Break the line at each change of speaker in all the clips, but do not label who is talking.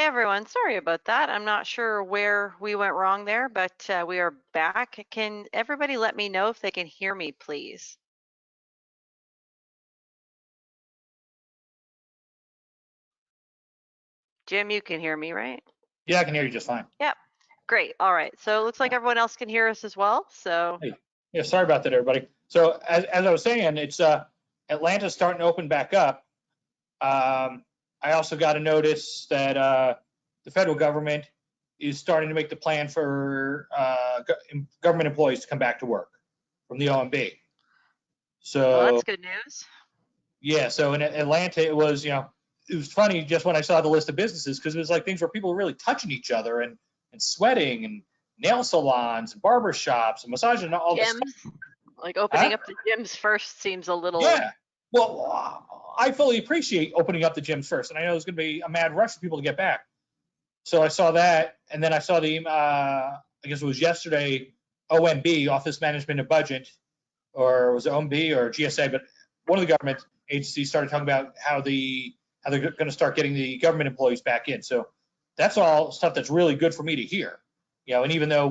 Hey everyone, sorry about that. I'm not sure where we went wrong there, but we are back. Can everybody let me know if they can hear me, please? Jim, you can hear me, right?
Yeah, I can hear you just fine.
Yep. Great. All right. So it looks like everyone else can hear us as well. So
Hey, yeah, sorry about that, everybody. So as I was saying, it's Atlanta's starting to open back up. I also got a notice that the federal government is starting to make the plan for government employees to come back to work from the OMB.
well,
So
that's good news.
yeah, so in Atlanta, it was it was funny just when I saw the list of businesses because it was like things where people were really touching each other and sweating and nail salons and barber shops and massage and all this stuff.
Gyms, like opening
Huh?
up the gyms first seems a little.
Yeah. Well, I fully appreciate opening up the gyms first, and I know there's going to be a mad rush for people to get back. So I saw that, and then I saw the, I guess it was yesterday, OMB, Office Management and Budget, or was it OMB or GSA, but one of the government agencies started talking about how they're going to start getting the government employees back in. So that's all stuff that's really good for me to hear. And even though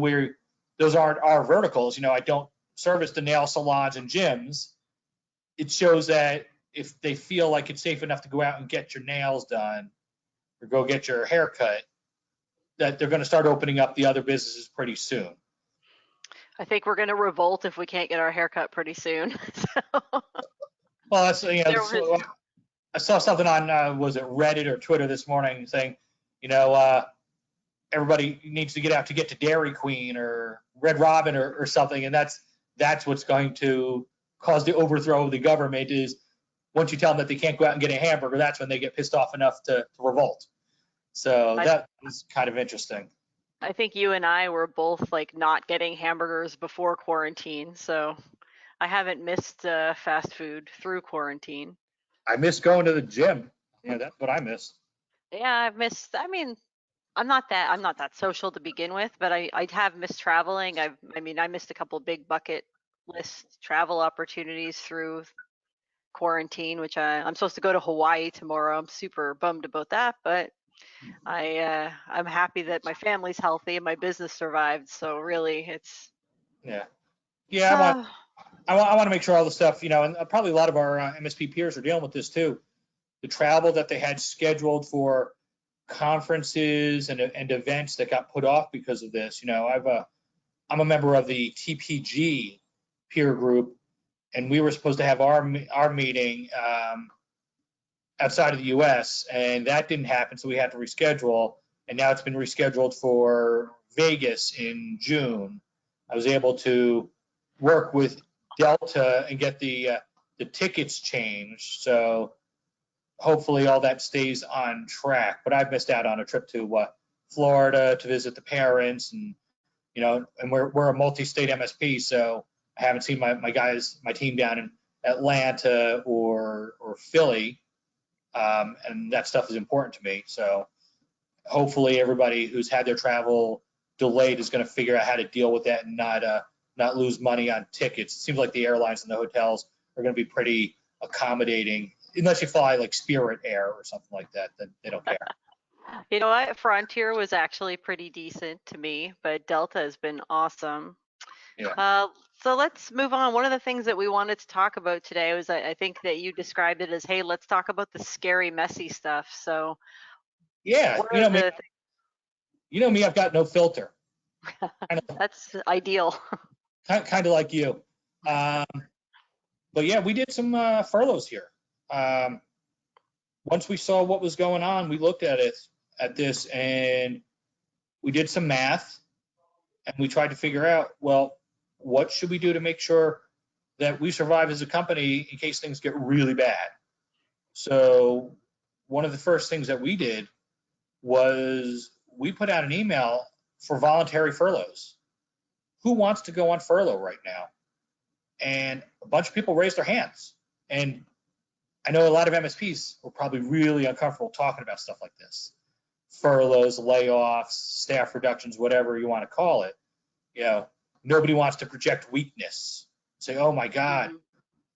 those aren't our verticals, I don't service the nail salons and gyms. It shows that if they feel like it's safe enough to go out and get your nails done or go get your hair cut, that they're going to start opening up the other businesses pretty soon.
I think we're going to revolt if we can't get our haircut pretty soon.
Well, that's
There was,
I saw something on was it Reddit or Twitter this morning saying, you know, everybody needs to get out to get to Dairy Queen or Red Robin or something, and that's what's going to cause the overthrow of the government. Is once you tell them that they can't go out and get a hamburger, that's when they get pissed off enough to revolt. So that is kind of interesting.
I think you and I were both like not getting hamburgers before quarantine, so I haven't missed fast food through quarantine.
I miss going to the gym. Yeah, that's what I miss.
Yeah, I've missed. I mean, I'm not that social to begin with, but I have missed traveling. I missed a couple big bucket list travel opportunities through quarantine, which I'm supposed to go to Hawaii tomorrow. I'm super bummed about that, but I'm happy that my family's healthy and my business survived. So really, it's
Yeah, yeah. I want to make sure all the stuff, and probably a lot of our MSP peers are dealing with this too. The travel that they had scheduled for conferences and events that got put off because of this. I'm a member of the TPG peer group, and we were supposed to have our meeting outside of the U.S. and that didn't happen, so we had to reschedule. And now it's been rescheduled for Vegas in June. I was able to work with Delta and get the tickets changed, so hopefully all that stays on track. But I've missed out on a trip to Florida to visit the parents, and and we're a multi-state MSP, so I haven't seen my team down in Atlanta or Philly, and that stuff is important to me. So hopefully everybody who's had their travel delayed is going to figure out how to deal with that and not lose money on tickets. It seems like the airlines and the hotels are going to be pretty accommodating, unless you fly like Spirit Air or something like that. Then they don't care.
You know what? Frontier was actually pretty decent to me, but Delta has been awesome.
Yeah.
Uh, so let's move on. One of the things that we wanted to talk about today was I think that you described it as, hey, let's talk about the scary, messy stuff. So
Yeah.
one of the
You know me. I've got no filter.
that's ideal.
Kind of like you. But yeah, we did some furloughs here. Once we saw what was going on, we looked at this and we did some math and we tried to figure out, well, what should we do to make sure that we survive as a company in case things get really bad? So one of the first things that we did was we put out an email for voluntary furloughs. Who wants to go on furlough right now? And a bunch of people raised their hands. And I know a lot of MSPs were probably really uncomfortable talking about stuff like this. Furloughs, layoffs, staff reductions, whatever you want to call it. Nobody wants to project weakness. Say, oh my God,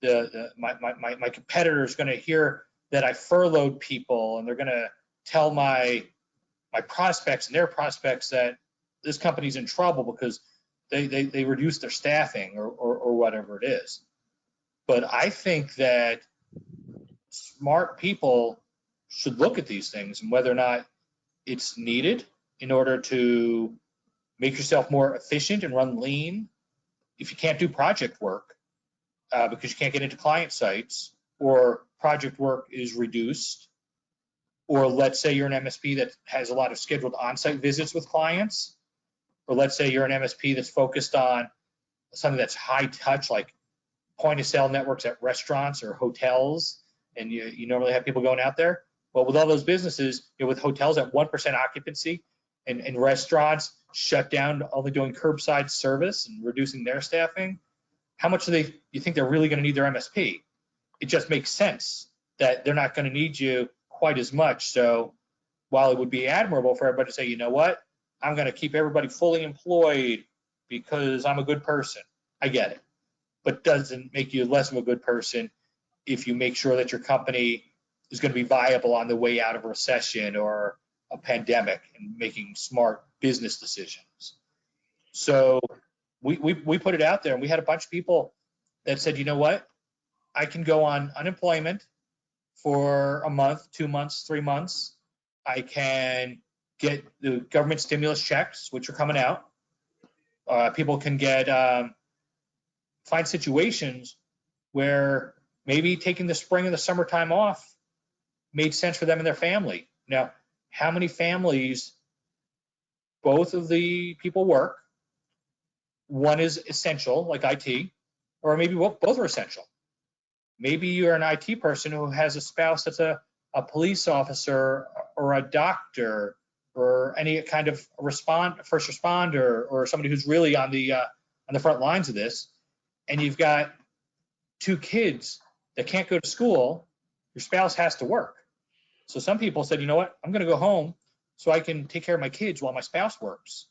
my competitor is going to hear that I furloughed people and they're going to tell my my prospects and their prospects that this company's in trouble because they reduced their staffing or whatever it is. But I think that smart people should look at these things and whether or not it's needed in order to make yourself more efficient and run lean. If you can't do project work because you can't get into client sites, or project work is reduced, or let's say you're an MSP that has a lot of scheduled on-site visits with clients, or let's say you're an MSP that's focused on something that's high touch, like point of sale networks at restaurants or hotels, and you normally have people going out there. Well, with all those businesses, with hotels at 1% occupancy and restaurants shut down, only doing curbside service and reducing their staffing, how much do you think they're really going to need their MSP? It just makes sense that they're not going to need you quite as much. So while it would be admirable for everybody to say, you know what, I'm going to keep everybody fully employed because I'm a good person, I get it. But doesn't make you less of a good person if you make sure that your company is going to be viable on the way out of a recession or a pandemic and making smart business decisions. So we put it out there, and we had a bunch of people that said, you know what, I can go on unemployment for a month, 2 months, 3 months. I can get the government stimulus checks, which are coming out. People can get find situations where maybe taking the spring and the summertime off made sense for them and their family. Now, how many families, both of the people work, one is essential, like IT, or maybe both are essential. Maybe you're an IT person who has a spouse that's a police officer or a doctor or any kind of first responder or somebody who's really on the front lines of this, and you've got 2 kids that can't go to school. Your spouse has to work. So some people said, you know what, I'm going to go home so I can take care of my kids while my spouse works.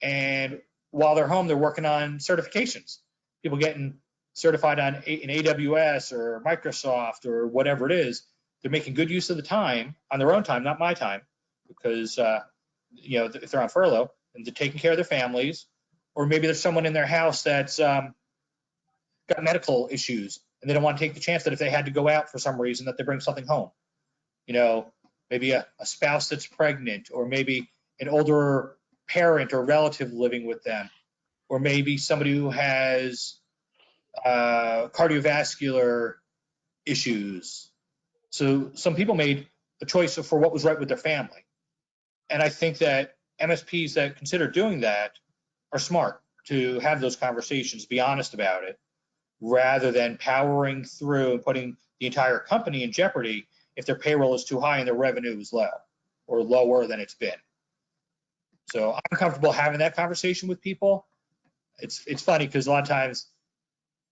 And while they're home, they're working on certifications. People getting certified on in AWS or Microsoft or whatever it is. They're making good use of the time on their own time, not my time, because if they're on furlough, and they're taking care of their families, or maybe there's someone in their house that's got medical issues and they don't want to take the chance that if they had to go out for some reason that they bring something home. Maybe a spouse that's pregnant, or maybe an older parent or relative living with them, or maybe somebody who has cardiovascular issues. So some people made a choice for what was right with their family. And I think that MSPs that consider doing that are smart to have those conversations, be honest about it, rather than powering through and putting the entire company in jeopardy if their payroll is too high and their revenue is low or lower than it's been. So I'm comfortable having that conversation with people. It's funny because a lot of times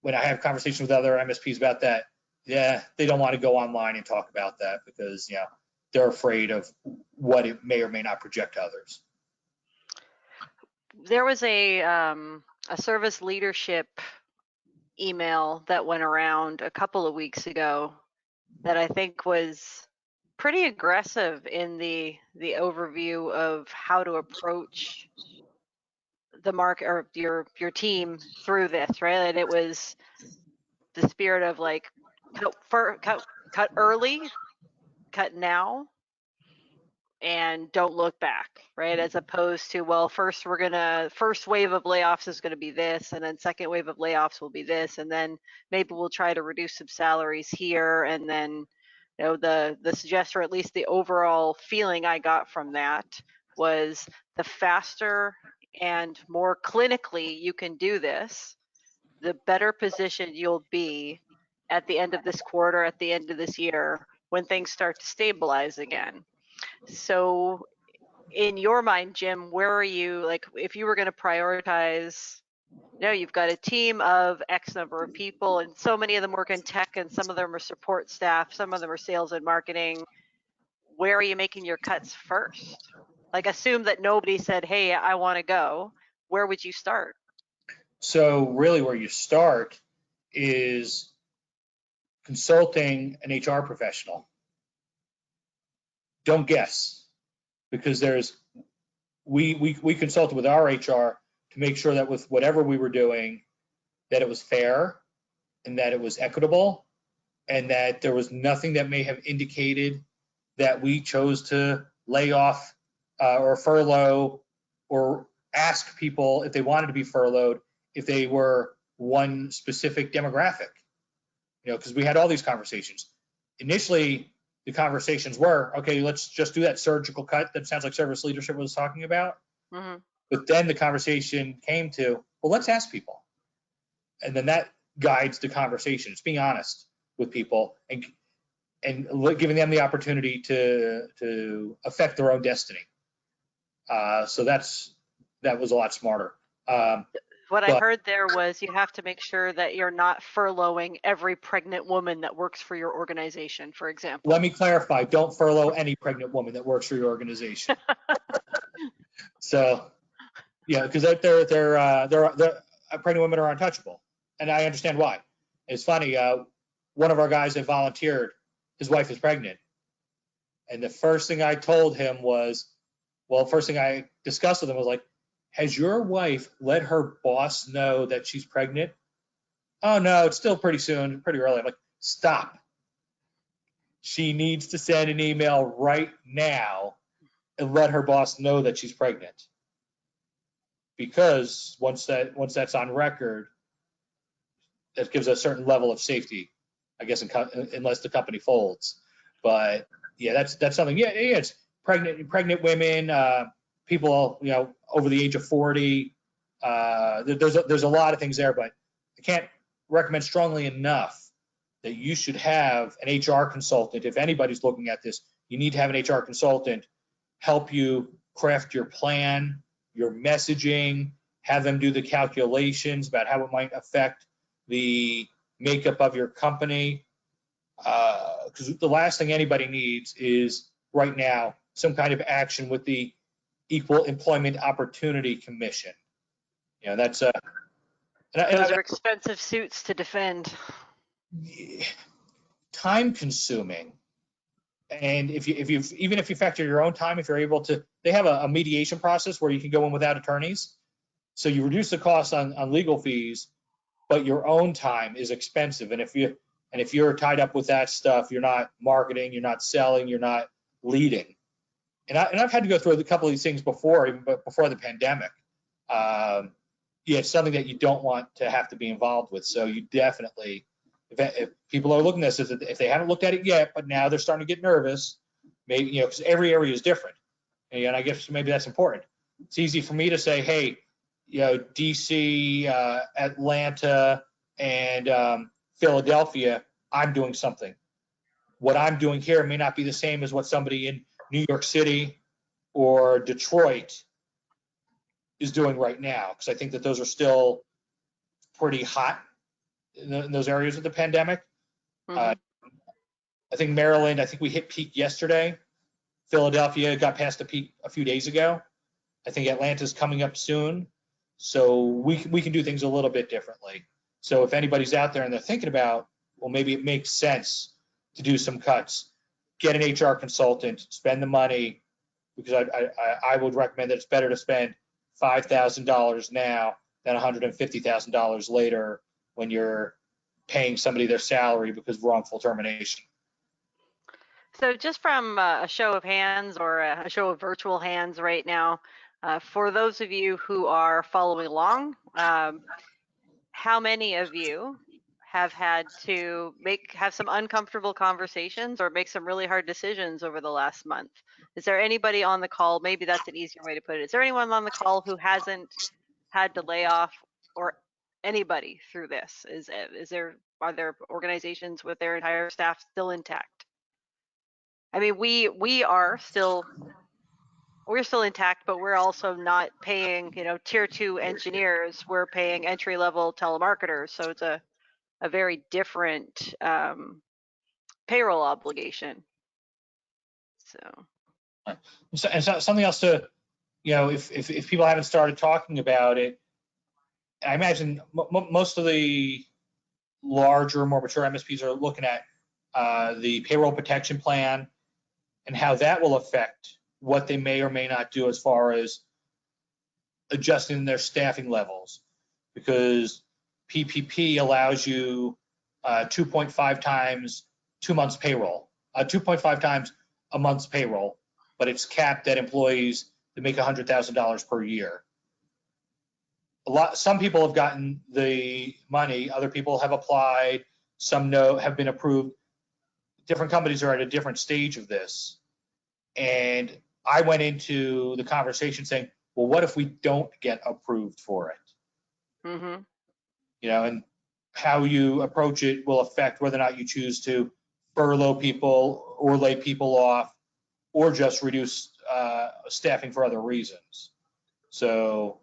when I have conversations with other MSPs about that, they don't want to go online and talk about that because they're afraid of what it may or may not project to others.
There was a service leadership email that went around a couple of weeks ago that I think was pretty aggressive in the overview of how to approach the market or your team through this, right? And it was the spirit of like cut early, cut now, and don't look back, right? As opposed to, well, first wave of layoffs is going to be this, and then second wave of layoffs will be this, and then maybe we'll try to reduce some salaries here, and then the suggestion, or at least the overall feeling I got from that was the faster and more clinically you can do this, the better position you'll be at the end of this quarter, at the end of this year, when things start to stabilize again. So in your mind, Jim, where are you, like, if you were going to prioritize, you've got a team of X number of people, and so many of them work in tech, and some of them are support staff, some of them are sales and marketing. Where are you making your cuts first? Like, assume that nobody said, hey, I want to go. Where would you start?
So really where you start is consulting an HR professional. Don't guess, because we consulted with our HR to make sure that with whatever we were doing, that it was fair and that it was equitable, and that there was nothing that may have indicated that we chose to lay off or furlough or ask people if they wanted to be furloughed if they were one specific demographic. Because we had all these conversations. Initially, the conversations were, okay, let's just do that surgical cut that sounds like service leadership was talking about.
Mm-hmm.
But then the conversation came to, well, let's ask people. And then that guides the conversation. It's being honest with people and giving them the opportunity to affect their own destiny. So that was a lot smarter.
What I heard there was you have to make sure that you're not furloughing every pregnant woman that works for your organization, for example.
Let me clarify, don't furlough any pregnant woman that works for your organization. So, yeah, because pregnant women are untouchable, and I understand why. It's funny, one of our guys that volunteered, his wife is pregnant, and the first thing I told him was, first thing I discussed with him was like, has your wife let her boss know that she's pregnant? Oh, no, it's still pretty soon, pretty early. I'm like, stop. She needs to send an email right now and let her boss know that she's pregnant. Because once that's on record, that gives a certain level of safety, I guess, unless the company folds. But yeah, that's something. Yeah, it's pregnant women, people, over the age of 40. There's a lot of things there, but I can't recommend strongly enough that you should have an HR consultant. If anybody's looking at this, you need to have an HR consultant help you craft your plan, your messaging, have them do the calculations about how it might affect the makeup of your company. Because the last thing anybody needs is right now some kind of action with the Equal Employment Opportunity Commission. That's
those are expensive suits to defend.
Time consuming. And even if you factor your own time, if you're able to, they have a mediation process where you can go in without attorneys. So you reduce the cost on legal fees, but your own time is expensive. And if you're tied up with that stuff, you're not marketing, you're not selling, you're not leading. And I've had to go through a couple of these things before the pandemic. It's something that you don't want to have to be involved with. So you definitely, if people are looking at this, if they haven't looked at it yet, but now they're starting to get nervous, maybe, because every area is different. And I guess maybe that's important. It's easy for me to say, hey, DC, Atlanta, and Philadelphia, I'm doing something. What I'm doing here may not be the same as what somebody in New York City or Detroit is doing right now, because I think that those are still pretty hot in those areas of the pandemic. Mm-hmm. I think Maryland, I think we hit peak yesterday. Philadelphia got past the peak a few days ago. I think Atlanta's coming up soon. So we can do things a little bit differently. So if anybody's out there and they're thinking about, well, maybe it makes sense to do some cuts, get an HR consultant, spend the money, because I would recommend that it's better to spend $5,000 now than $150,000 later when you're paying somebody their salary because of wrongful termination.
So just from a show of hands or a show of virtual hands right now, for those of you who are following along, how many of you have had to have some uncomfortable conversations or make some really hard decisions over the last month? Is there anybody on the call? Maybe that's an easier way to put it. Is there anyone on the call who hasn't had to lay off, or anybody through this? Are there organizations with their entire staff still intact? I mean, we're still intact, but we're also not paying, tier 2 engineers. We're paying entry level telemarketers. So it's a very different payroll obligation.
And so something else to, if people haven't started talking about it, I imagine most of the larger, more mature MSPs are looking at the payroll protection plan and how that will affect what they may or may not do as far as adjusting their staffing levels, because PPP allows you 2.5 times 2 months payroll, 2.5 times a month's payroll, but it's capped at employees that make $100,000 per year. Some people have gotten the money, other people have applied, some have been approved. Different companies are at a different stage of this. And I went into the conversation saying, well, what if we don't get approved for it?
Mm-hmm.
And how you approach it will affect whether or not you choose to furlough people or lay people off or just reduce staffing for other reasons. So,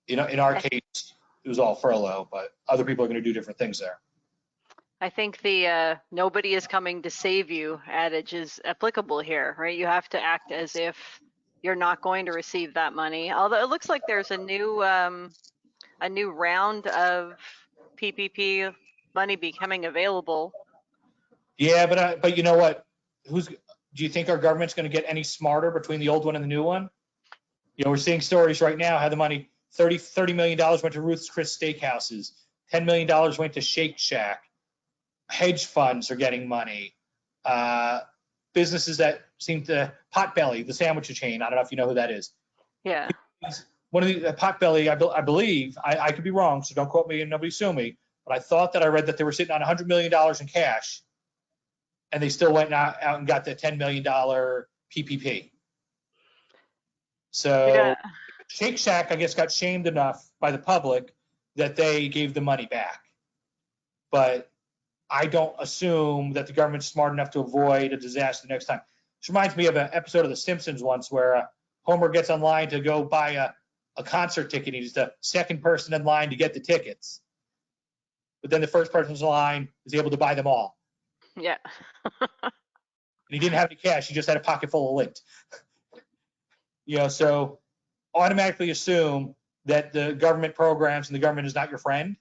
in our case, it was all furlough, but other people are going to do different things there.
I think the nobody is coming to save you adage is applicable here, right? You have to act as if you're not going to receive that money. Although it looks like there's a new round of PPP money becoming available.
Yeah, but you know what? Do you think our government's going to get any smarter between the old one and the new one? We're seeing stories right now how the money, $30 million went to Ruth's Chris Steakhouses, $10 million went to Shake Shack. Hedge funds are getting money. Businesses that seem to, Potbelly, the sandwich chain. I don't know if you know who that is.
Yeah.
One of the Potbelly, I believe, I could be wrong, so don't quote me and nobody sue me, but I thought that I read that they were sitting on $100 million in cash, and they still went out and got the $10 million PPP. So
Yeah.
Shake Shack, I guess, got shamed enough by the public that they gave the money back. But I don't assume that the government's smart enough to avoid a disaster next time. This reminds me of an episode of The Simpsons once where Homer gets online to go buy a concert ticket. He's the second person in line to get the tickets. But then the first person in line is able to buy them all.
Yeah.
And he didn't have any cash. He just had a pocket full of lint. So automatically assume that the government programs and the government is not your friend,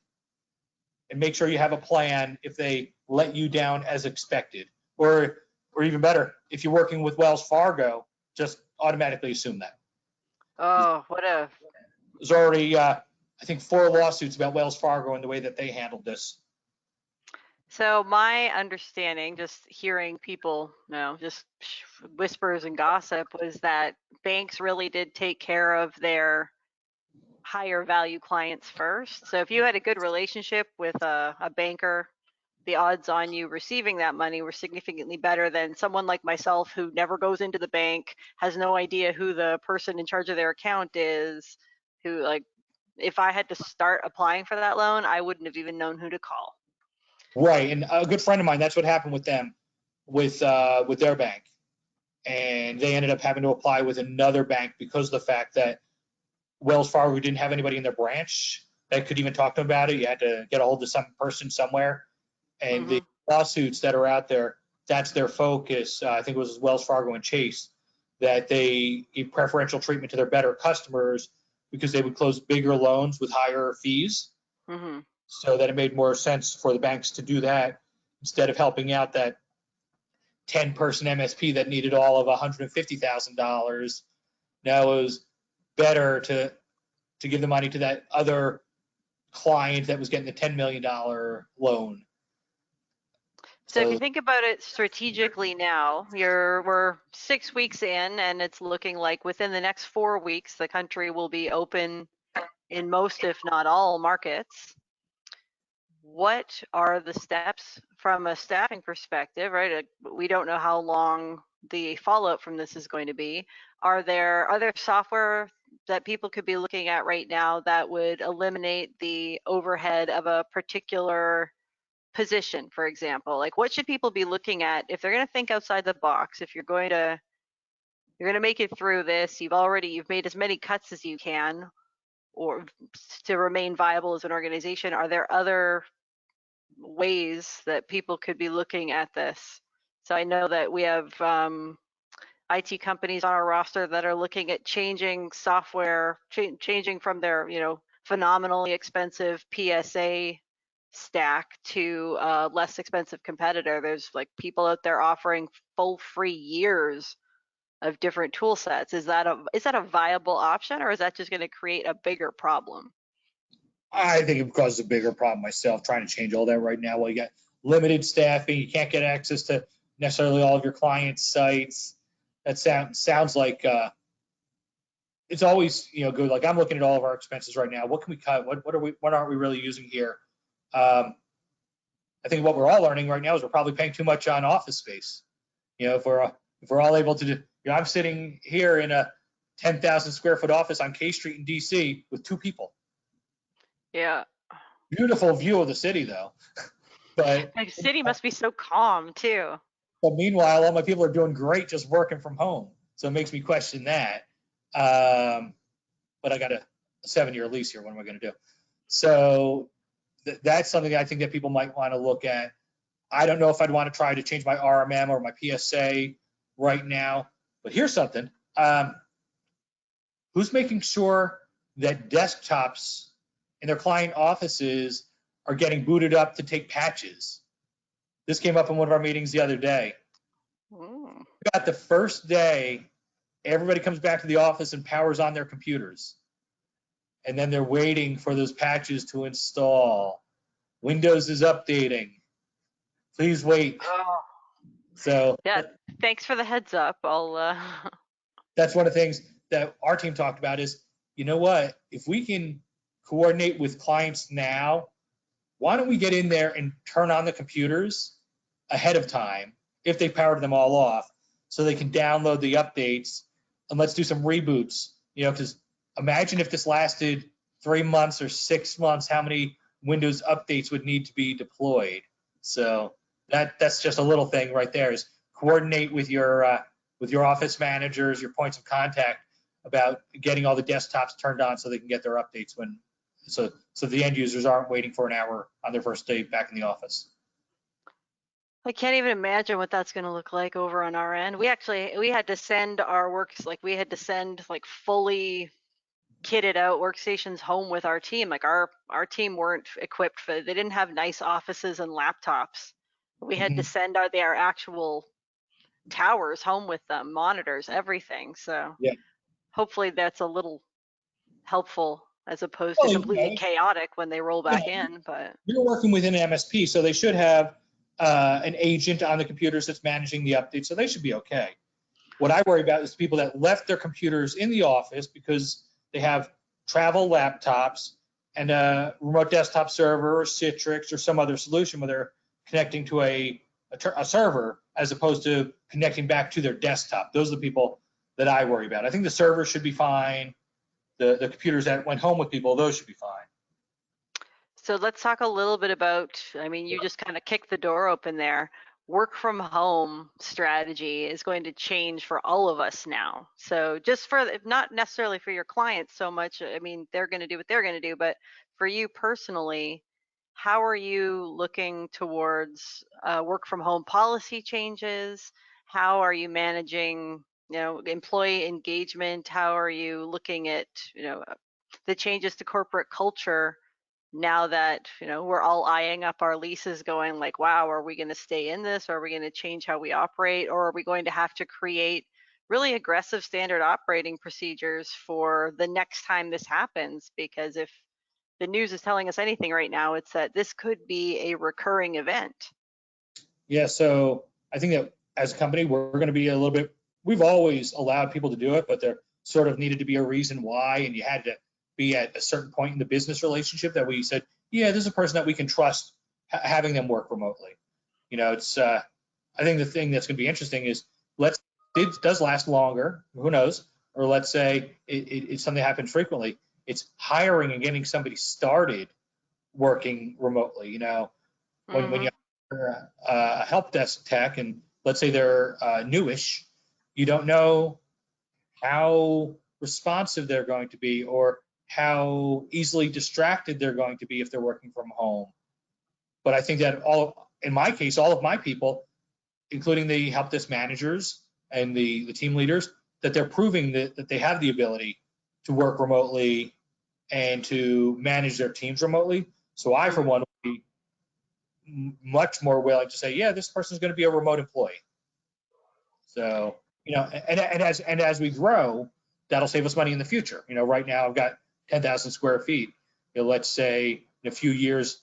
and make sure you have a plan if they let you down as expected. Or even better, if you're working with Wells Fargo, just automatically assume that.
Oh,
There's already, I think, 4 lawsuits about Wells Fargo and the way that they handled this.
So my understanding, just hearing people, just whispers and gossip, was that banks really did take care of their higher value clients first. So if you had a good relationship with a banker, the odds on you receiving that money were significantly better than someone like myself who never goes into the bank, has no idea who the person in charge of their account is, who, like, if I had to start applying for that loan, I wouldn't have even known who to call.
Right, and a good friend of mine, that's what happened with them, with their bank, and they ended up having to apply with another bank because of the fact that Wells Fargo didn't have anybody in their branch that could even talk to them about it. You had to get a hold of some person somewhere, and the lawsuits that are out there, that's their focus. I think it was Wells Fargo and Chase, that they gave preferential treatment to their better customers because they would close bigger loans with higher fees.
Mm-hmm.
So that it made more sense for the banks to do that instead of helping out that 10-person MSP that needed all of $150,000. Now it was better to give the money to that other client that was getting the $10 million loan.
So if you think about it strategically now, we're 6 weeks in, and it's looking like within the next 4 weeks, the country will be open in most, if not all, markets. What are the steps from a staffing perspective, right? We don't know how long the fallout from this is going to be. Are there other software that people could be looking at right now that would eliminate the overhead of a particular position, for example? Like, what should people be looking at if they're going to think outside the box? If you're going to make it through this, you've made as many cuts as you can, or to remain viable as an organization. Are there other ways that people could be looking at this? So I know that we have IT companies on our roster that are looking at changing software, changing from their phenomenally expensive PSA stack to a less expensive competitor. There's like people out there offering full free years of different tool sets. Is that a viable option, or is that just going to create a bigger problem?
I think it causes a bigger problem myself trying to change all that right now. Well, you got limited staffing, you can't get access to necessarily all of your clients' sites. That sounds like it's always, good. Like I'm looking at all of our expenses right now. What can we cut? What aren't we really using here? I think what we're all learning right now is we're probably paying too much on office space. If we're all able to do, I'm sitting here in a 10,000 square foot office on K Street in DC with 2 people.
Yeah.
Beautiful view of the city though. But
The city must be so calm too.
But meanwhile, all my people are doing great just working from home. So it makes me question that. But I got a 7-year lease here. What am I going to do? So that's something I think that people might want to look at. I don't know if I'd want to try to change my RMM or my PSA right now. But here's something. Who's making sure that desktops in their client offices are getting booted up to take patches? This came up in one of our meetings the other day. About the first day, everybody comes back to the office and powers on their computers. And then they're waiting for those patches to install. Windows is updating. Please wait.
Oh.
So
yeah, thanks for the heads up.
That's one of the things that our team talked about is, you know what, if we can coordinate with clients now, why don't we get in there and turn on the computers ahead of time if they powered them all off so they can download the updates, and let's do some reboots, because imagine if this lasted 3 months or 6 months, how many Windows updates would need to be deployed. So that's just a little thing right there, is coordinate with your office managers, your points of contact, about getting all the desktops turned on so they can get their updates so the end users aren't waiting for an hour on their first day back in the office.
I can't even imagine what that's going to look like over on our end. We had to send our works, we had to send fully kitted out workstations home with our team. Our team weren't equipped they didn't have nice offices and laptops. We had to send their actual towers home with them, monitors, everything. So
yeah,
hopefully that's a little helpful as opposed to completely chaotic when they roll back in. But
you're working within an MSP, so they should have an agent on the computers that's managing the updates, so they should be okay. What I worry about is people that left their computers in the office because they have travel laptops and a remote desktop server or Citrix or some other solution where they're connecting to a server as opposed to connecting back to their desktop. Those are the people that I worry about. I think the server should be fine. The computers that went home with people, those should be fine.
So let's talk a little bit about, you just kind of kicked the door open there. Work from home strategy is going to change for all of us now. So just not necessarily for your clients so much, they're going to do what they're going to do, but for you personally, how are you looking towards work from home policy changes? How are you managing, employee engagement? How are you looking at, the changes to corporate culture now that we're all eyeing up our leases, going wow, are we going to stay in this, or are we going to change how we operate, or are we going to have to create really aggressive standard operating procedures for the next time this happens? Because if the news is telling us anything right now, it's that this could be a recurring event.
Yeah, so I think that as a company, we're going to be a little bit, we've always allowed people to do it, but there sort of needed to be a reason why, and you had to be at a certain point in the business relationship that we said, yeah, this is a person that we can trust having them work remotely. It's I think the thing that's going to be interesting is it does last longer, who knows, or let's say it's something that happens frequently. It's hiring and getting somebody started working remotely. When you're a help desk tech and let's say they're newish, you don't know how responsive they're going to be or how easily distracted they're going to be if they're working from home. But I think that in my case, all of my people, including the help desk managers and the team leaders, that they're proving that they have the ability to work remotely and to manage their teams remotely. So I, for one, would be much more willing to say, yeah, this person's going to be a remote employee. So And as we grow, that'll save us money in the future. Right now I've got 10,000 square feet. Let's say in a few years,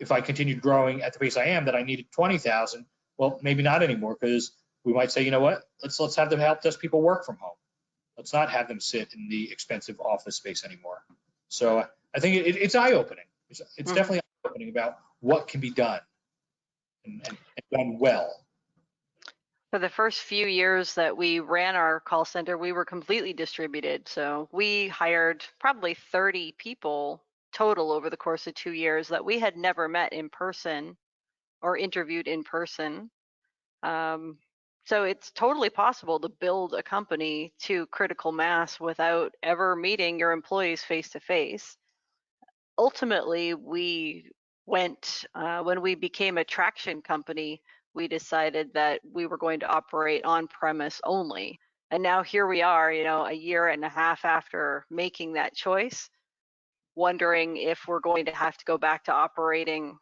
if I continued growing at the pace I am, that I needed 20,000. Well, maybe not anymore, because we might say, you know what, let's have them help desk people work from home. Let's not have them sit in the expensive office space anymore. So I think it's eye-opening. It's definitely eye-opening about what can be done and done well.
For the first few years that we ran our call center, we were completely distributed. So we hired probably 30 people total over the course of 2 years that we had never met in person or interviewed in person. So it's totally possible to build a company to critical mass without ever meeting your employees face to face. Ultimately, we went, when we became a traction company, we decided that we were going to operate on premise only. And now here we are, a year and a half after making that choice, wondering if we're going to have to go back to operating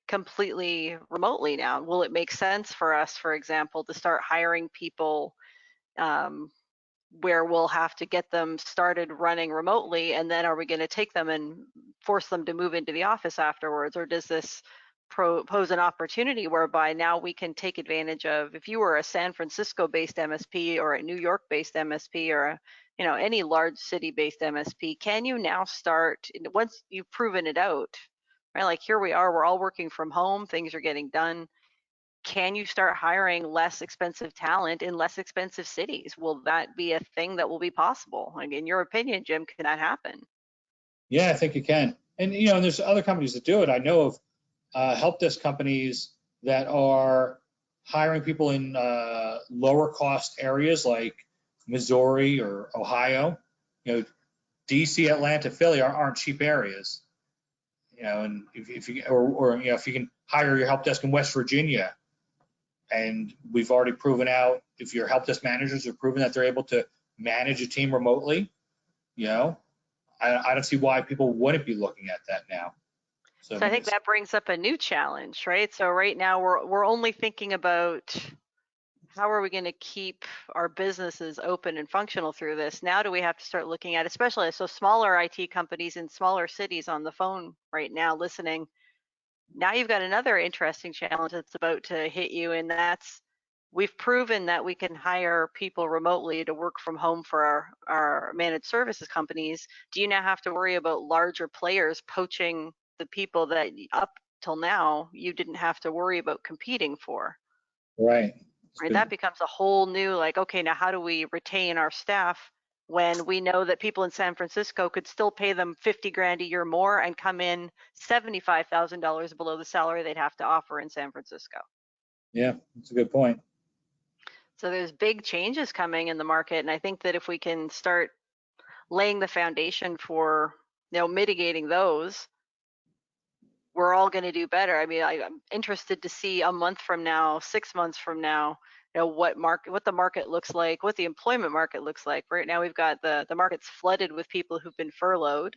completely remotely now. Will it make sense for us, for example, to start hiring people where we'll have to get them started running remotely, and then are we going to take them and force them to move into the office afterwards? Or does this pose an opportunity whereby now we can take advantage of, if you were a San Francisco based MSP or a New York based MSP or any large city based MSP, can you now start, once you've proven it out, right? Like here we are, we're all working from home, things are getting done. Can you start hiring less expensive talent in less expensive cities? Will that be a thing that will be possible? Like, in your opinion, Jim, can that happen?
Yeah, I think it can. And there's other companies that do it. I know of help desk companies that are hiring people in lower cost areas like Missouri or Ohio. DC, Atlanta, Philly aren't cheap areas. And if you if you can hire your help desk in West Virginia, and we've already proven out, if your help desk managers have proven that they're able to manage a team remotely, I don't see why people wouldn't be looking at that now.
So I think that brings up a new challenge, right? So right now we're only thinking about how are we going to keep our businesses open and functional through this. Now do we have to start looking at, especially so smaller IT companies in smaller cities on the phone right now listening. Now you've got another interesting challenge that's about to hit you, and that's, we've proven that we can hire people remotely to work from home for our managed services companies. Do you now have to worry about larger players poaching the people that up till now you didn't have to worry about competing for?
Right.
Right. That becomes a whole new, like, okay, now how do we retain our staff when we know that people in San Francisco could still pay them 50 grand a year more and come in $75,000 below the salary they'd have to offer in San Francisco?
Yeah, that's a good point.
So there's big changes coming in the market, and I think that if we can start laying the foundation for mitigating those, we're all going to do better. I mean, I'm interested to see a month from now, 6 months from now, what the market looks like, what the employment market looks like. Right now, we've got the market's flooded with people who've been furloughed.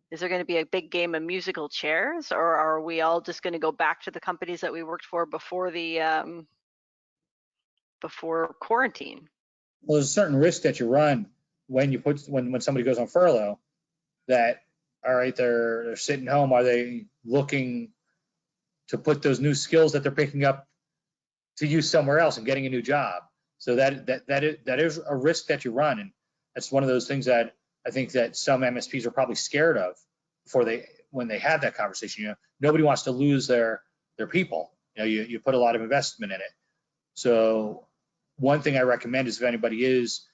Is there going to be a big game of musical chairs, or are we all just going to go back to the companies that we worked for before the before quarantine?
Well, there's a certain risk that you run when somebody goes on furlough. That, all right, they're sitting home. Are they looking to put those new skills that they're picking up to use somewhere else and getting a new job? So that is a risk that you run, and that's one of those things that I think that some MSPs are probably scared of when they have that conversation. Nobody wants to lose their people. You put a lot of investment in it. So one thing I recommend is, if anybody is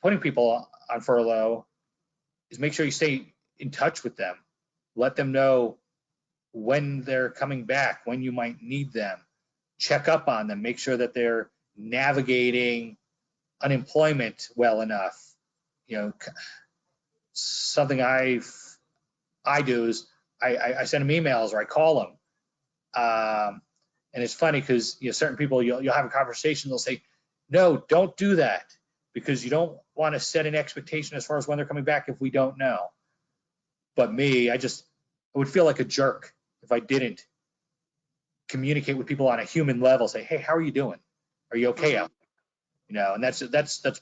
putting people on furlough, is make sure you stay in touch with them. Let them know when they're coming back, when you might need them. Check up on them. Make sure that they're navigating unemployment well enough. Something I do is I send them emails, or I call them. And it's funny because certain people, you'll have a conversation, they'll say, no, don't do that, because you don't want to set an expectation as far as when they're coming back if we don't know. But me, I would feel like a jerk if I didn't communicate with people on a human level, say, hey, how are you doing? Are you okay out there? and that's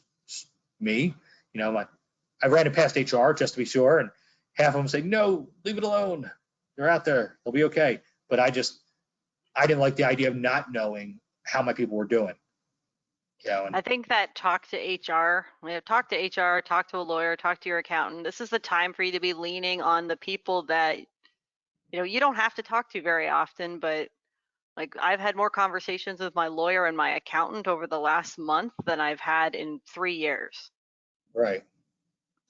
me. I ran it past HR just to be sure, and half of them say, no, leave it alone. They're out there. They'll be okay. But I didn't like the idea of not knowing how my people were doing.
I think that talk to HR, talk to HR, talk to a lawyer, talk to your accountant. This is the time for you to be leaning on the people that, you don't have to talk to very often, but like I've had more conversations with my lawyer and my accountant over the last month than I've had in 3 years.
Right.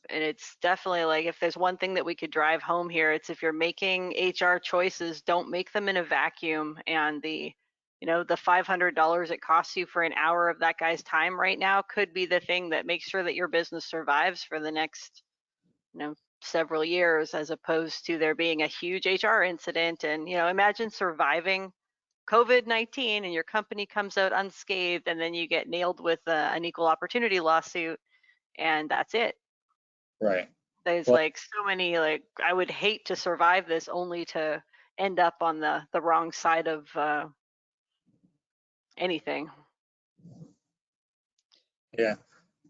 And it's definitely like, if there's one thing that we could drive home here, it's if you're making HR choices, don't make them in a vacuum. And the $500 it costs you for an hour of that guy's time right now could be the thing that makes sure that your business survives for the next, several years, as opposed to there being a huge HR incident. And, imagine surviving COVID-19 and your company comes out unscathed, and then you get nailed with an equal opportunity lawsuit, and that's it.
Right.
There's
Well,
like so many, like, I would hate to survive this only to end up on the wrong side of anything.
yeah.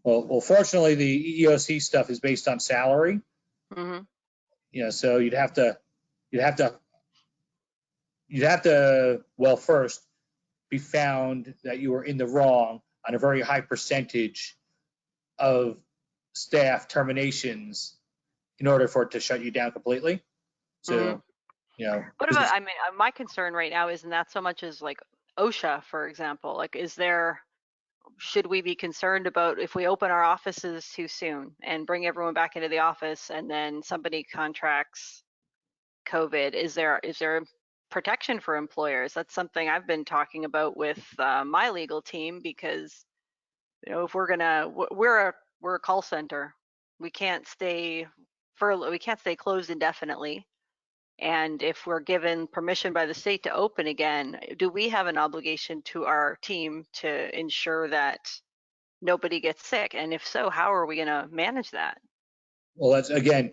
Well, fortunately, the EEOC stuff is based on salary.
Hmm.
So you'd have to, well, first be found that you were in the wrong on a very high percentage of staff terminations in order for it to shut you down completely. So,
What about, I mean, my concern right now isn't that so much as like OSHA, for example. Like, should we be concerned about if we open our offices too soon and bring everyone back into the office and then somebody contracts COVID? Is there protection for employers? That's something I've been talking about with my legal team, because if we're a call center, we can't stay closed indefinitely. And if we're given permission by the state to open again, do we have an obligation to our team to ensure that nobody gets sick? And if so, how are we going to manage that?
Well, that's again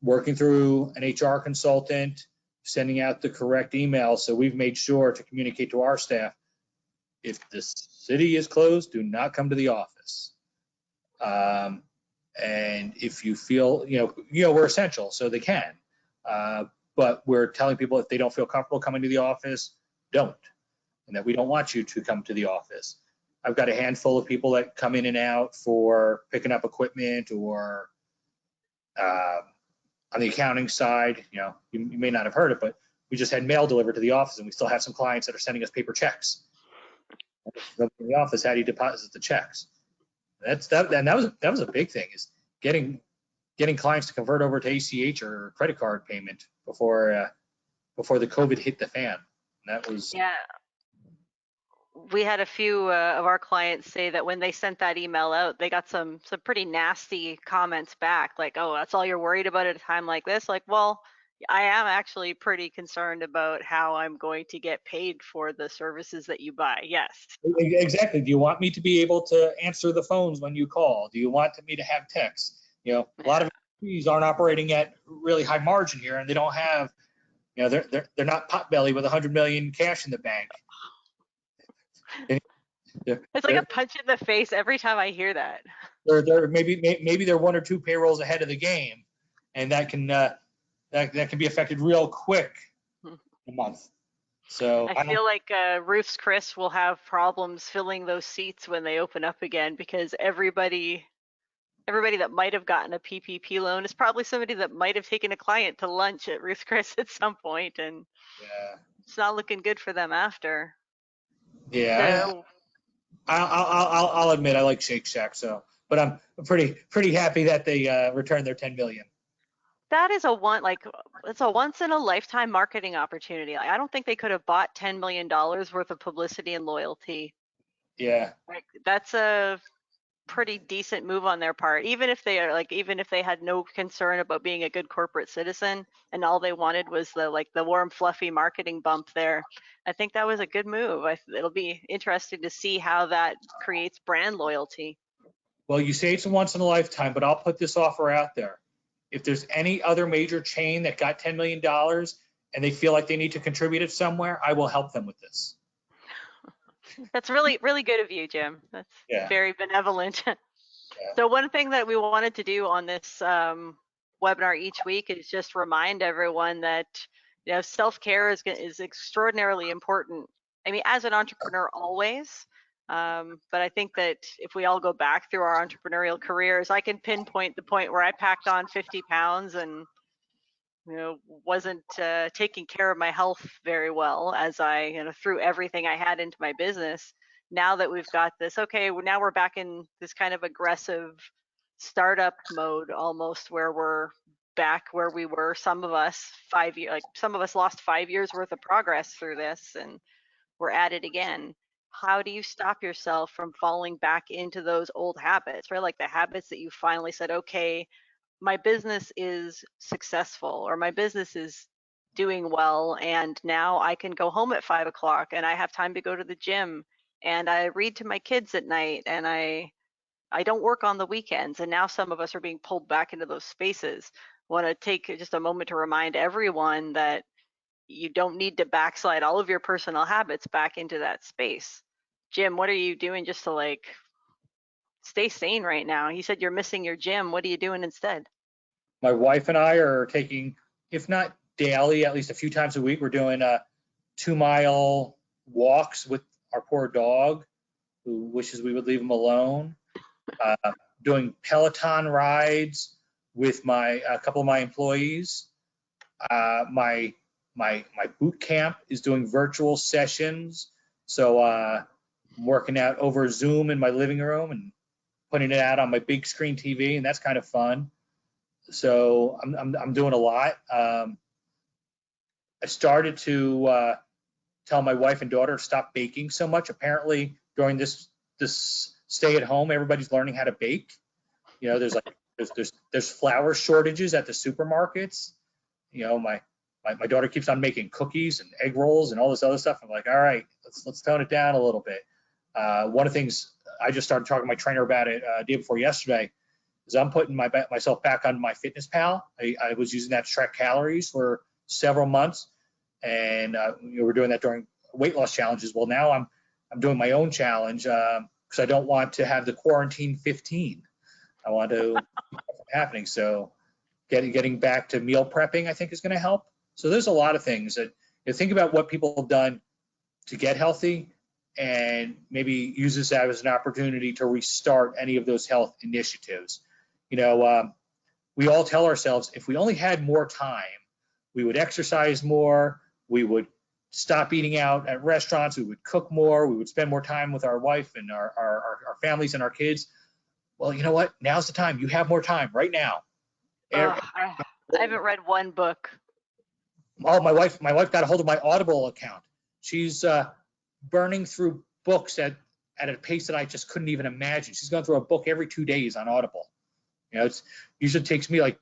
working through an HR consultant, sending out the correct email. So we've made sure to communicate to our staff, if the city is closed, do not come to the office. And if you feel, we're essential, so they can. But we're telling people if they don't feel comfortable coming to the office, don't. And that we don't want you to come to the office. I've got a handful of people that come in and out for picking up equipment, or on the accounting side, you may not have heard it, but we just had mail delivered to the office, and we still have some clients that are sending us paper checks. In the office, how do you deposit the checks? And that was a big thing, is getting clients to convert over to ACH or credit card payment before the COVID hit the fan. And that was,
Yeah. We had a few of our clients say that when they sent that email out, they got some pretty nasty comments back, like, "Oh, that's all you're worried about at a time like this?" Like, well, I am actually pretty concerned about how I'm going to get paid for the services that you buy. Yes.
exactly. Do you want me to be able to answer the phones when you call? Do you want me to have texts? A lot of these aren't operating at really high margin here, and they don't have, they're not Potbelly with 100 million cash in the bank.
It's like a punch in the face every time I hear that.
Maybe they're one or two payrolls ahead of the game, and that can be affected real quick in a month. So
I feel like Ruth's Chris will have problems filling those seats when they open up again, because everybody that might have gotten a PPP loan is probably somebody that might have taken a client to lunch at Ruth's Chris at some point, and it's not looking good for them after.
Yeah.
So,
I'll admit I like Shake Shack, but I'm pretty happy that they returned their 10 million.
that is it's a once in a lifetime marketing opportunity. I don't think they could have bought $10 million worth of publicity and loyalty.
Yeah.
Like, that's a pretty decent move on their part, even if they had no concern about being a good corporate citizen and all they wanted was the warm fluffy marketing bump there. I think that was a good move. It'll be interesting to see how that creates brand loyalty.
Well, you say it's a once in a lifetime, but I'll put this offer out there. If there's any other major chain that got $10 million and they feel like they need to contribute it somewhere, I will help them with this.
That's really, really good of you, Jim. That's
Yeah.
very benevolent.
Yeah.
So one thing that we wanted to do on this webinar each week is just remind everyone that self-care is extraordinarily important. I mean, as an entrepreneur, always. But I think that if we all go back through our entrepreneurial careers, I can pinpoint the point where I packed on 50 pounds and wasn't taking care of my health very well as I threw everything I had into my business. Now that we've got this, okay, now we're back in this kind of aggressive startup mode almost, where we're back where we were. Some of us 5 years, like some of us lost 5 years worth of progress through this, and we're at it again. How do you stop yourself from falling back into those old habits, right? Like the habits that you finally said, okay, my business is successful, or my business is doing well, and now I can go home at 5 o'clock and I have time to go to the gym, and I read to my kids at night, and I don't work on the weekends. And now some of us are being pulled back into those spaces. Want to take just a moment to remind everyone that you don't need to backslide all of your personal habits back into that space. Jim, what are you doing just to like stay sane right now? You said you're missing your gym. What are you doing instead?
My wife and I are taking, if not daily, at least a few times a week, we're doing 2-mile walks with our poor dog who wishes we would leave him alone. Doing Peloton rides with a couple of my employees. My boot camp is doing virtual sessions, so I'm working out over Zoom in my living room and putting it out on my big screen TV, and that's kind of fun. So I'm doing a lot. I started to tell my wife and daughter to stop baking so much. Apparently, during this stay at home, everybody's learning how to bake. There's flour shortages at the supermarkets. My daughter keeps on making cookies and egg rolls and all this other stuff. I'm like, all right, let's tone it down a little bit. One of the things I just started talking to my trainer about it day before yesterday is I'm putting myself back on my Fitness Pal. I was using that to track calories for several months, and we're doing that during weight loss challenges. Well, now I'm doing my own challenge because I don't want to have the quarantine 15. I want to keep that from happening. So getting back to meal prepping, I think, is going to help. So there's a lot of things that think about what people have done to get healthy, and maybe use this as an opportunity to restart any of those health initiatives. We all tell ourselves if we only had more time, we would exercise more, we would stop eating out at restaurants, we would cook more, we would spend more time with our wife and our families and our kids. Well, you know what? Now's the time. You have more time right now.
I haven't read one book.
Oh, my wife got a hold of my Audible account. She's burning through books at a pace that I just couldn't even imagine. She's going through a book every 2 days on Audible. It usually takes me like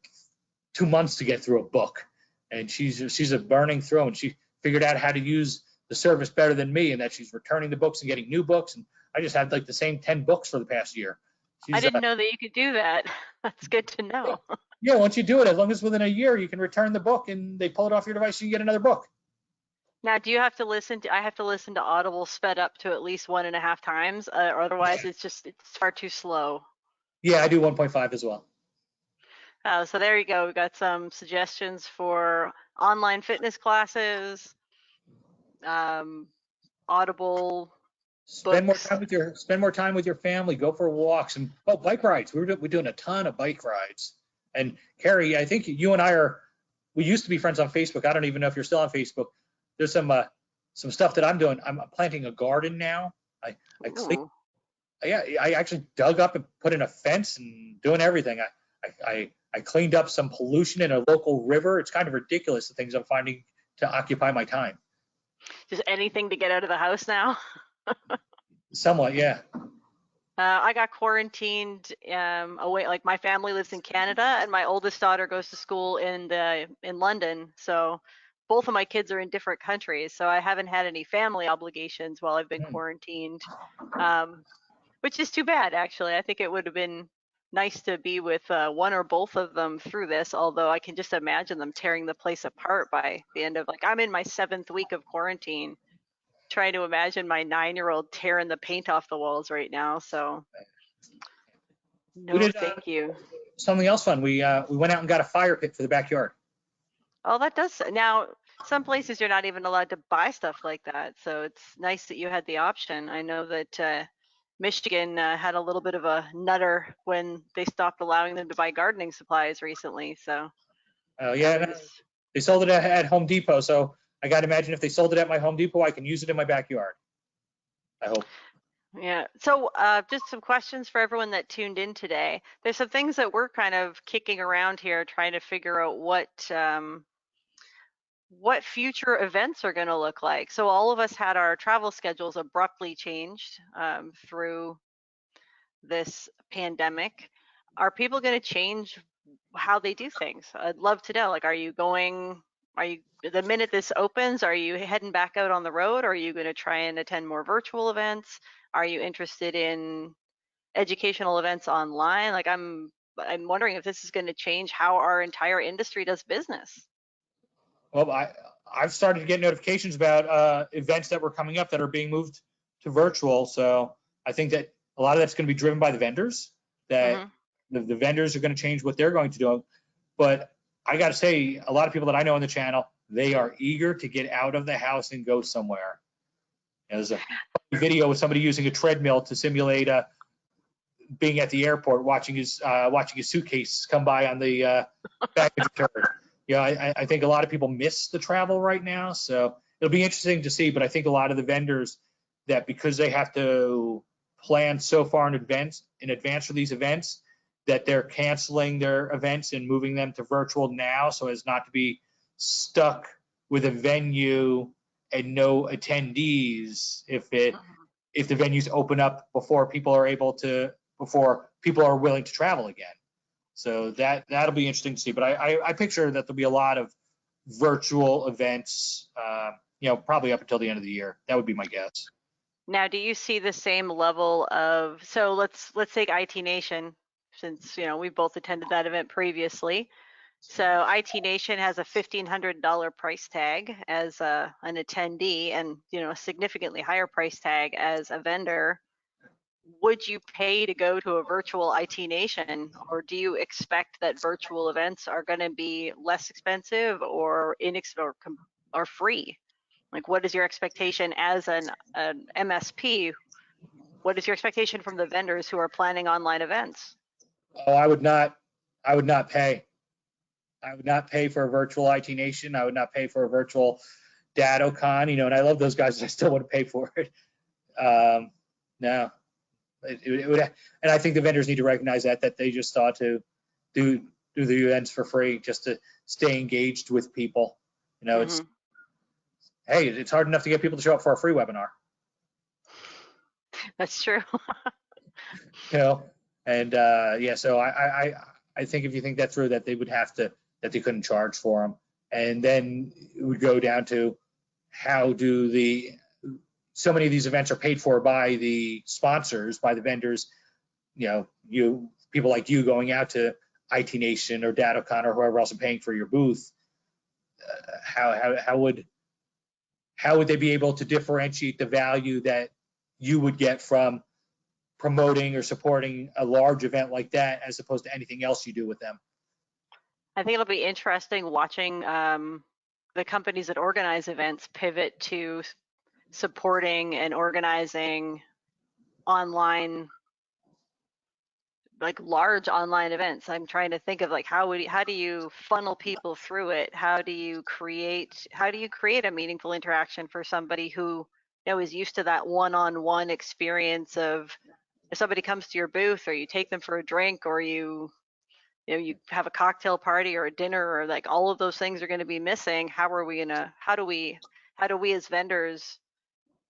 2 months to get through a book, and she's burning through, and she figured out how to use the service better than me, and that she's returning the books and getting new books. And I just had like the same 10 books for the past year.
I didn't know that you could do that. That's good to know.
Yeah, once you do it, as long as within a year, you can return the book and they pull it off your device, and you get another book.
Now, do you have to listen to? I have to listen to Audible sped up to at least 1.5 times, or otherwise it's far too slow.
Yeah, I do 1.5 as well.
So there you go. We've got some suggestions for online fitness classes, Audible
Spend more
books.
time with your family. Go for walks and bike rides. We're doing a ton of bike rides. And Carrie, I think you and we used to be friends on Facebook. I don't even know if you're still on Facebook. There's some stuff that I'm doing. I'm planting a garden now. I actually dug up and put in a fence and doing everything. I cleaned up some pollution in a local river. It's kind of ridiculous, the things I'm finding to occupy my time.
Just anything to get out of the house now.
Somewhat, yeah.
I got quarantined away. Like my family lives in Canada, and my oldest daughter goes to school in London. So both of my kids are in different countries. So I haven't had any family obligations while I've been quarantined, which is too bad, actually. I think it would have been nice to be with one or both of them through this. Although I can just imagine them tearing the place apart by the end of, like, I'm in my 7th week of quarantine, trying to imagine my 9-year-old tearing the paint off the walls right now. So
We
no,
did
thank you.
something else fun. We went out and got a fire pit for the backyard.
Oh, that does. Now, some places you're not even allowed to buy stuff like that. So it's nice that you had the option. I know that Michigan had a little bit of a nutter when they stopped allowing them to buy gardening supplies recently. So
Yeah,
it
no,
was,
they sold it at Home Depot. So I got to imagine if they sold it at my Home Depot, I can use it in my backyard. I hope.
yeah. So just some questions for everyone that tuned in today. There's some things that we're kind of kicking around here, trying to figure out what future events are going to look like. So all of us had our travel schedules abruptly changed through this pandemic. Are people going to change how they do things? I'd love to know. Like, are you the minute this opens, are you heading back out on the road? Or are you going to try and attend more virtual events? Are you interested in educational events online? Like, I'm wondering if this is going to change how our entire industry does business.
Well, I've started to get notifications about events that were coming up that are being moved to virtual. So I think that a lot of that's going to be driven by the vendors, that the vendors are going to change what they're going to do. But I got to say, a lot of people that I know on the channel, they are eager to get out of the house and go somewhere. There's a video with somebody using a treadmill to simulate being at the airport, watching his suitcase come by on the baggage return. Yeah, I think a lot of people miss the travel right now, so it'll be interesting to see. But I think a lot of the vendors, that because they have to plan so far in advance for these events, that they're canceling their events and moving them to virtual now, so as not to be stuck with a venue and no attendees if the venues open up before people are willing to travel again. So that'll be interesting to see. But I picture that there'll be a lot of virtual events, probably up until the end of the year. That would be my guess.
Now, do you see the same level of, so let's take IT Nation, since we've both attended that event previously. So IT Nation has a $1,500 price tag as an attendee, and a significantly higher price tag as a vendor. Would you pay to go to a virtual IT Nation, or do you expect that virtual events are going to be less expensive or or free? Like, what is your expectation as an MSP? What is your expectation from the vendors who are planning online events?
Oh, I would not pay. I would not pay for a virtual IT Nation. I would not pay for a virtual DattoCon, and I love those guys. I still want to pay for it. No, it would, and I think the vendors need to recognize that they just ought to do the events for free just to stay engaged with people. It's hard enough to get people to show up for a free webinar.
That's true.
And so I think if you think that through, that they would have to, that they couldn't charge for them. And then it would go down to how so many of these events are paid for by the sponsors, by the vendors, people like you going out to IT Nation or DattoCon or whoever else and paying for your booth. How would they be able to differentiate the value that you would get from promoting or supporting a large event like that as opposed to anything else you do with them?
I think it'll be interesting watching the companies that organize events pivot to supporting and organizing online, like large online events. I'm trying to think of like how do you funnel people through it? How do you create a meaningful interaction for somebody who is used to that one-on-one experience of, if somebody comes to your booth or you take them for a drink or you have a cocktail party or a dinner, or like all of those things are going to be missing. How do we as vendors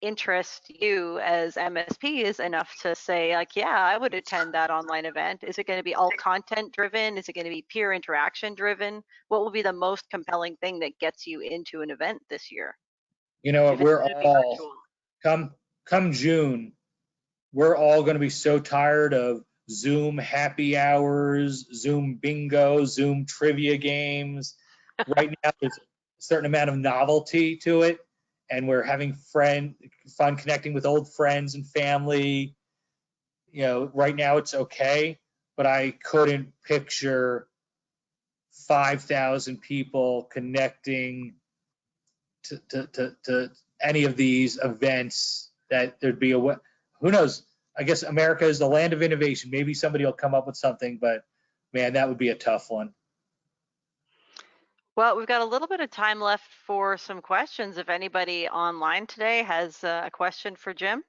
interest you as MSPs enough to say, like, yeah, I would attend that online event? Is it going to be all content driven? Is it going to be peer interaction driven? What will be the most compelling thing that gets you into an event this year?
We're all, come June, we're all going to be so tired of Zoom happy hours, Zoom bingo, Zoom trivia games. Right now, there's a certain amount of novelty to it. and we're having fun connecting with old friends and family. Right now it's okay, but I couldn't picture 5,000 people connecting to any of these events, that there'd be who knows? I guess America is the land of innovation. Maybe somebody will come up with something, but man, that would be a tough one.
Well, we've got a little bit of time left for some questions. If anybody online today has a question for Jim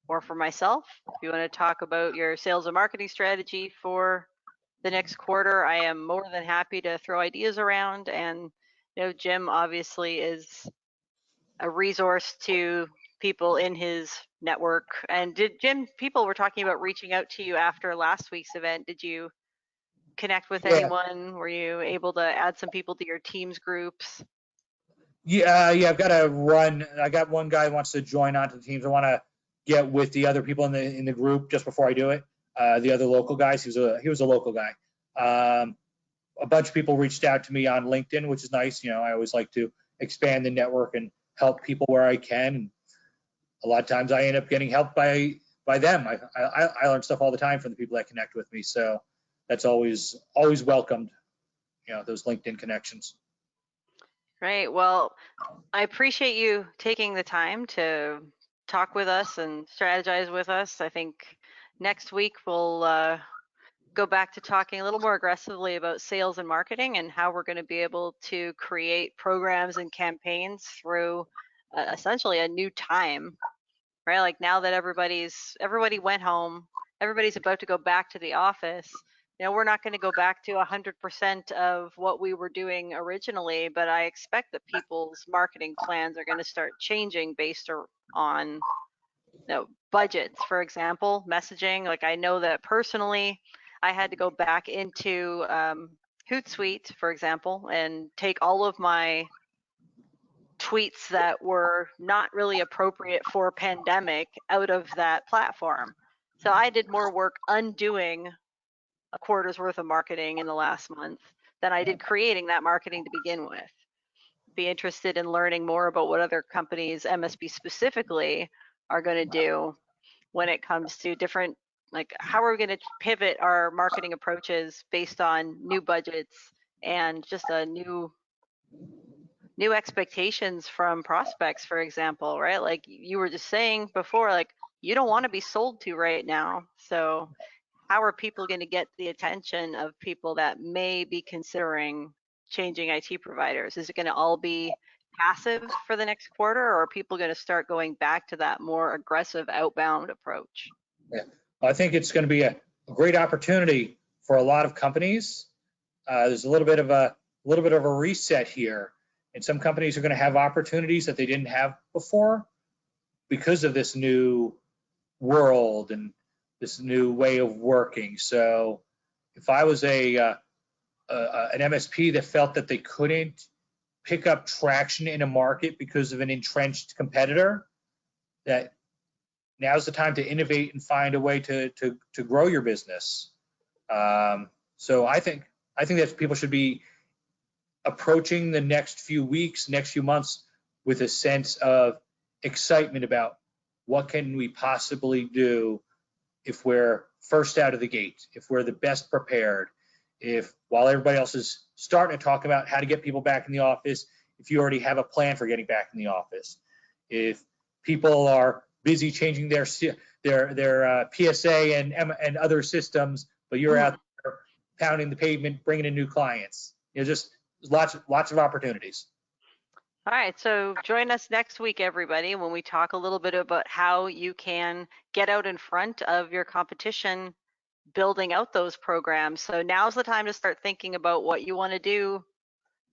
or for myself, if you want to talk about your sales and marketing strategy for the next quarter, I am more than happy to throw ideas around. And Jim obviously is a resource to people in his network. And Jim, people were talking about reaching out to you after last week's event. Did you connect with
Yeah,
anyone? Were you able to add some people to your teams groups?
yeah. I've got to run. I got one guy who wants to join onto the teams. I want to get with the other people in the group just before I do it. The other local guys. He was a local guy. A bunch of people reached out to me on LinkedIn, which is nice. I always like to expand the network and help people where I can. And a lot of times I end up getting helped by them. I learn stuff all the time from the people that connect with me. So that's always welcomed, those LinkedIn connections.
Great. Well, I appreciate you taking the time to talk with us and strategize with us. I think next week we'll go back to talking a little more aggressively about sales and marketing and how we're going to be able to create programs and campaigns through essentially a new time, right? Like now that everybody went home, everybody's about to go back to the office. We're not going to go back to 100% of what we were doing originally, but I expect that people's marketing plans are going to start changing based on budgets, for example, messaging. Like I know that personally, I had to go back into Hootsuite, for example, and take all of my tweets that were not really appropriate for pandemic out of that platform. So I did more work undoing a quarter's worth of marketing in the last month than I did creating that marketing to begin with. Be interested in learning more about what other companies, MSP specifically, are going to do when it comes to different, like how are we going to pivot our marketing approaches based on new budgets and just a new expectations from prospects, for example, right? Like you were just saying before, like you don't want to be sold to right now. So how are people going to get the attention of people that may be considering changing IT providers? Is it going to all be passive for the next quarter, or are people going to start going back to that more aggressive outbound approach?
Yeah. I think it's going to be a great opportunity for a lot of companies. There's a little bit of a reset here, and some companies are going to have opportunities that they didn't have before because of this new world and this new way of working. So if I was an MSP that felt that they couldn't pick up traction in a market because of an entrenched competitor, that now's the time to innovate and find a way to grow your business. So I think that people should be approaching the next few weeks, next few months with a sense of excitement about what can we possibly do if we're first out of the gate, if we're the best prepared, if while everybody else is starting to talk about how to get people back in the office, if you already have a plan for getting back in the office, if people are busy changing their PSA and other systems, but you're out there pounding the pavement, bringing in new clients. Just lots of opportunities.
All right, so join us next week, everybody, when we talk a little bit about how you can get out in front of your competition, building out those programs. So now's the time to start thinking about what you want to do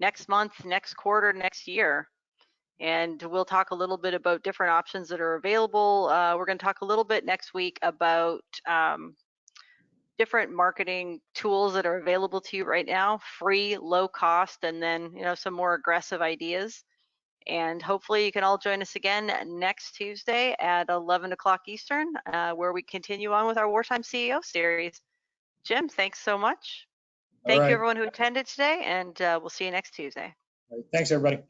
next month, next quarter, next year. And we'll talk a little bit about different options that are available. We're going to talk a little bit next week about different marketing tools that are available to you right now, free, low cost, and then some more aggressive ideas. And hopefully you can all join us again next Tuesday at 11 o'clock Eastern, where we continue on with our Wartime CEO series. Jim, thanks so much. Thank you everyone who attended today, and we'll see you next Tuesday.
Thanks, everybody.